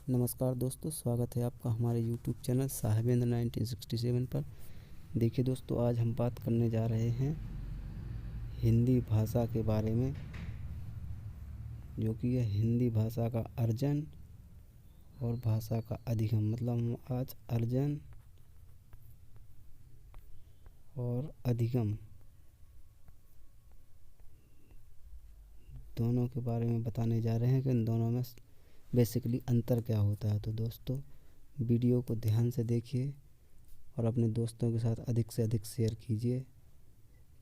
नमस्कार दोस्तों, स्वागत है आपका हमारे यूट्यूब चैनल साहिबेंद्र 1967 पर। देखिए दोस्तों, आज हम बात करने जा रहे हैं हिंदी भाषा के बारे में, जो कि है हिंदी भाषा का अर्जन और भाषा का अधिगम। मतलब हम आज अर्जन और अधिगम दोनों के बारे में बताने जा रहे हैं कि इन दोनों में बेसिकली अंतर क्या होता है। तो दोस्तों, वीडियो को ध्यान से देखिए और अपने दोस्तों के साथ अधिक से अधिक शेयर कीजिए।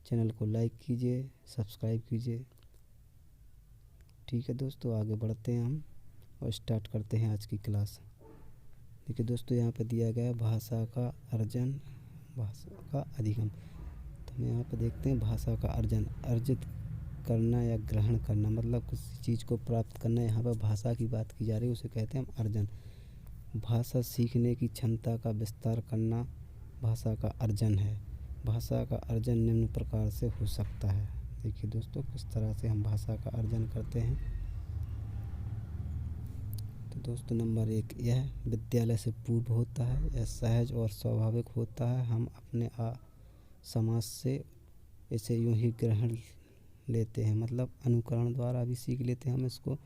चैनल को लाइक कीजिए, सब्सक्राइब कीजिए। ठीक है दोस्तों, आगे बढ़ते हैं हम और स्टार्ट करते हैं आज की क्लास। देखिए दोस्तों, यहाँ पे दिया गया है भाषा का अर्जन, भाषा का अधिगम। तो हम यहाँ पे देखते हैं भाषा का अर्जन, अर्जित करना या ग्रहण करना, मतलब किसी चीज़ को प्राप्त करना। यहाँ पर भाषा की बात की जा रही है, उसे कहते हैं हम अर्जन। भाषा सीखने की क्षमता का विस्तार करना भाषा का अर्जन है। भाषा का अर्जन निम्न प्रकार से हो सकता है। देखिए दोस्तों, किस तरह से हम भाषा का अर्जन करते हैं। तो दोस्तों, नंबर 1, यह विद्यालय से पूर्व होता है। यह सहज और स्वाभाविक होता है। हम अपने समाज से इसे यूं ही ग्रहण लेते हैं, मतलब अनुकरण द्वारा भी सीख लेते हैं हम इसको,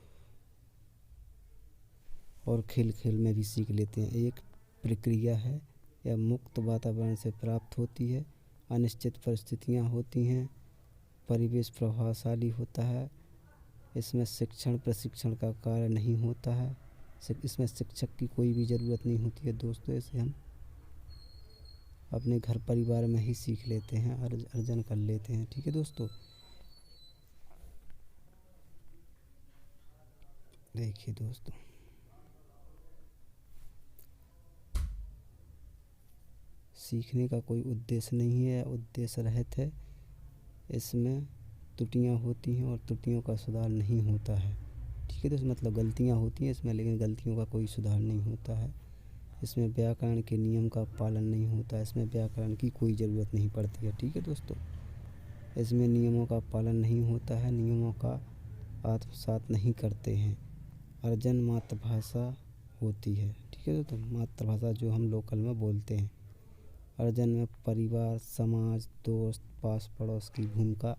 और खेल खेल में भी सीख लेते हैं। एक प्रक्रिया है, यह मुक्त वातावरण से प्राप्त होती है। अनिश्चित परिस्थितियाँ होती हैं। परिवेश प्रभावशाली होता है। इसमें शिक्षण प्रशिक्षण का कार्य नहीं होता है। इसमें शिक्षक की कोई भी ज़रूरत नहीं होती है दोस्तों। इसे हम अपने घर परिवार में ही सीख लेते हैं, अर्जन कर लेते हैं। ठीक है दोस्तों, देखिए दोस्तों, सीखने का कोई उद्देश्य नहीं है, उद्देश्य रहित है। इसमें त्रुटियां होती हैं और त्रुटियों का सुधार नहीं होता है। ठीक है दोस्तों, मतलब गलतियां होती हैं इसमें, लेकिन गलतियों का कोई सुधार नहीं होता है। इसमें व्याकरण के नियम का पालन नहीं होता है। इसमें व्याकरण की कोई ज़रूरत नहीं पड़ती है। ठीक है दोस्तों, इसमें नियमों का पालन नहीं होता है, नियमों का आत्मसात नहीं करते हैं। अर्जन मातृभाषा होती है। ठीक है दोस्तों, मातृभाषा जो हम लोकल में बोलते हैं। अर्जन में परिवार, समाज, दोस्त, पास पड़ोस की भूमिका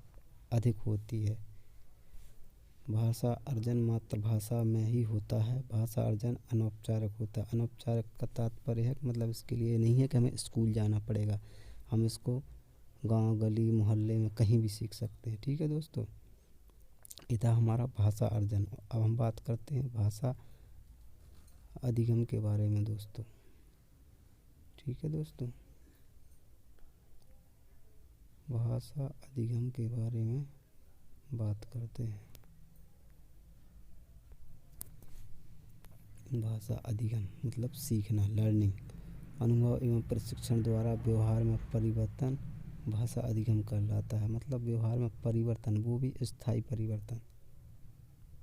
अधिक होती है। भाषा अर्जन मातृभाषा में ही होता है। भाषा अर्जन अनौपचारिक होता है। अनौपचारिक का तात्पर्य है, मतलब इसके लिए नहीं है कि हमें स्कूल जाना पड़ेगा। हम इसको गांव, गली, मोहल्ले में कहीं भी सीख सकते हैं। ठीक है दोस्तों, ये था हमारा भाषा अर्जन। अब हम बात करते हैं भाषा अधिगम के बारे में दोस्तों। ठीक है दोस्तों, भाषा अधिगम के बारे में बात करते हैं। भाषा अधिगम मतलब सीखना, लर्निंग। अनुभव एवं प्रशिक्षण द्वारा व्यवहार में परिवर्तन भाषा अधिगम कहलाता है। मतलब व्यवहार में परिवर्तन, वो भी स्थायी परिवर्तन,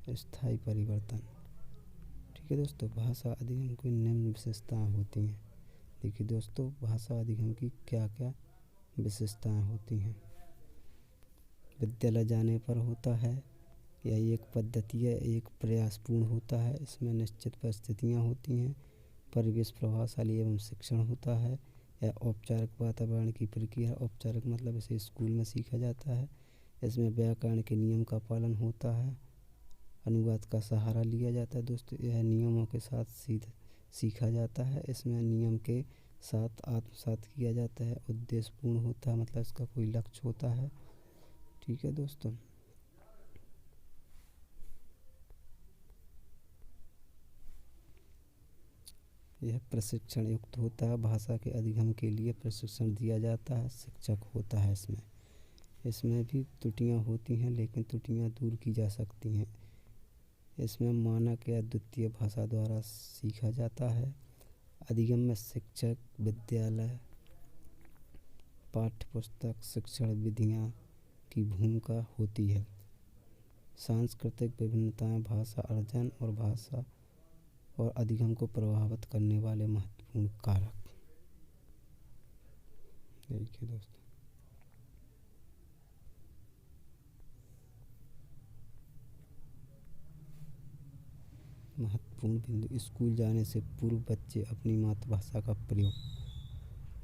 स्थायी परिवर्तन। ठीक है दोस्तों, भाषा अधिगम की निम्न विशेषताएं होती हैं। देखिए दोस्तों, भाषा अधिगम की क्या क्या विशेषताएं होती हैं। विद्यालय जाने पर होता है। यह एक पद्धति है, एक प्रयासपूर्ण होता है। इसमें निश्चित परिस्थितियाँ होती हैं। परिवेश प्रभावशाली एवं शिक्षण होता है। यह औपचारिक वातावरण की प्रक्रिया। औपचारिक मतलब इसे स्कूल में सीखा जाता है। इसमें व्याकरण के नियम का पालन होता है। अनुवाद का सहारा लिया जाता है दोस्तों। यह नियमों के साथ सीखा जाता है। इसमें नियम के साथ आत्मसात किया जाता है। उद्देश्यपूर्ण होता है, मतलब इसका कोई लक्ष्य होता है। ठीक है दोस्तों, यह प्रशिक्षण युक्त होता है। भाषा के अधिगम के लिए प्रशिक्षण दिया जाता है, शिक्षक होता है इसमें। इसमें भी त्रुटियां होती हैं, लेकिन त्रुटियां दूर की जा सकती हैं। इसमें मानक या द्वितीय भाषा द्वारा सीखा जाता है। अधिगम में शिक्षक, विद्यालय, पाठ्यपुस्तक, शिक्षण विधियाँ की भूमिका होती है। सांस्कृतिक विभिन्नताएं भाषा अर्जन और भाषा और अधिगम को प्रभावित करने वाले महत्वपूर्ण कारक। देखिए दोस्तों, महत्वपूर्ण बिंदु। स्कूल जाने से पूर्व बच्चे अपनी मातृभाषा का प्रयोग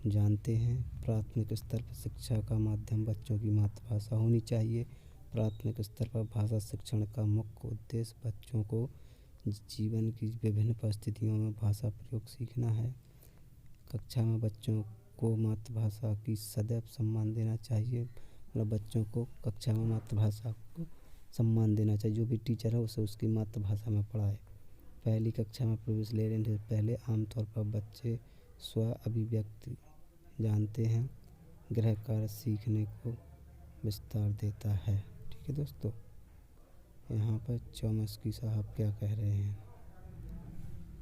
जानते हैं। प्राथमिक स्तर पर शिक्षा का माध्यम बच्चों की मातृभाषा होनी चाहिए। प्राथमिक स्तर पर भाषा शिक्षण का मुख्य उद्देश्य बच्चों को जीवन की विभिन्न परिस्थितियों में भाषा प्रयोग सीखना है। कक्षा में बच्चों को मातृभाषा की सदैव सम्मान देना चाहिए। मतलब बच्चों को कक्षा में मातृभाषा को सम्मान देना चाहिए। जो भी टीचर है उसे उसकी मातृभाषा में पढ़ाए। पहली कक्षा में प्रवेश लेने से पहले आमतौर पर बच्चे स्व अभिव्यक्ति जानते हैं। गृह कार्य सीखने को विस्तार देता है। ठीक है दोस्तों, यहाँ पर चौमस्की साहब क्या कह रहे हैं,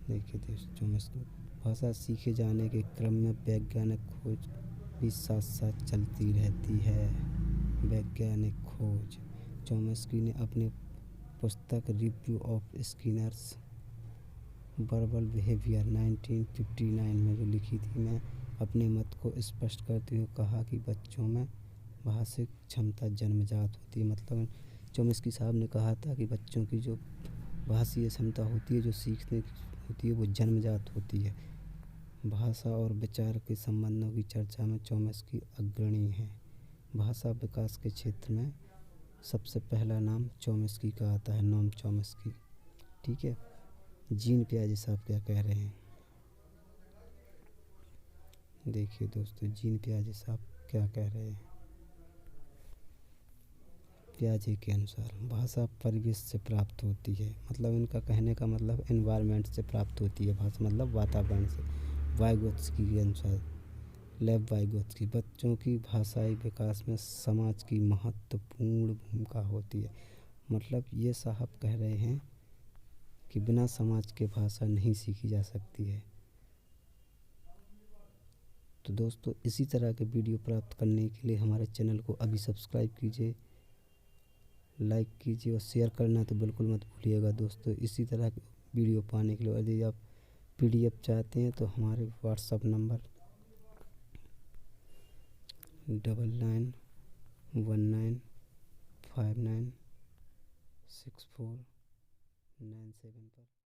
देखिए दोस्तों। चौमस्की भाषा सीखे जाने के क्रम में वैज्ञानिक खोज भी साथ साथ चलती रहती है। वैज्ञानिक खोज चौमस्की ने अपनी पुस्तक review of Skinner's verbal behaviour 1959 में जो लिखी थी, में अपने मत को स्पष्ट करते हुए कहा कि बच्चों में भाषिक क्षमता जन्मजात होती है। मतलब चौमस्की साहब ने कहा था कि बच्चों की जो भाषीय क्षमता होती है, जो सीखने की होती है, वो जन्मजात होती है। भाषा और विचार के संबंधों की चर्चा में चौमस्की अग्रणी है। भाषा विकास के क्षेत्र में सबसे पहला नाम चौमस्की का आता है, नोम चौमस्की। ठीक है। जीन पियाजे साहब क्या कह रहे हैं, देखिए दोस्तों। जीन पियाजे साहब क्या कह रहे हैं। पियाजे के अनुसार भाषा परिवेश से प्राप्त होती है। मतलब इनका कहने का मतलब एनवायरनमेंट से प्राप्त होती है भाषा, मतलब वातावरण से। वाइगोत्स्की के अनुसार, लेव वाइगोत्स्की, बच्चों की भाषाई विकास में समाज की महत्वपूर्ण भूमिका होती है। मतलब ये साहब कह रहे हैं कि बिना समाज के भाषा नहीं सीखी जा सकती है। तो दोस्तों, इसी तरह के वीडियो प्राप्त करने के लिए हमारे चैनल को अभी सब्सक्राइब कीजिए, लाइक कीजिए और शेयर करना तो बिल्कुल मत भूलिएगा दोस्तों। इसी तरह के वीडियो पाने के लिए यदि आप PDF चाहते हैं तो हमारे व्हाट्सअप नंबर 9919596497 पर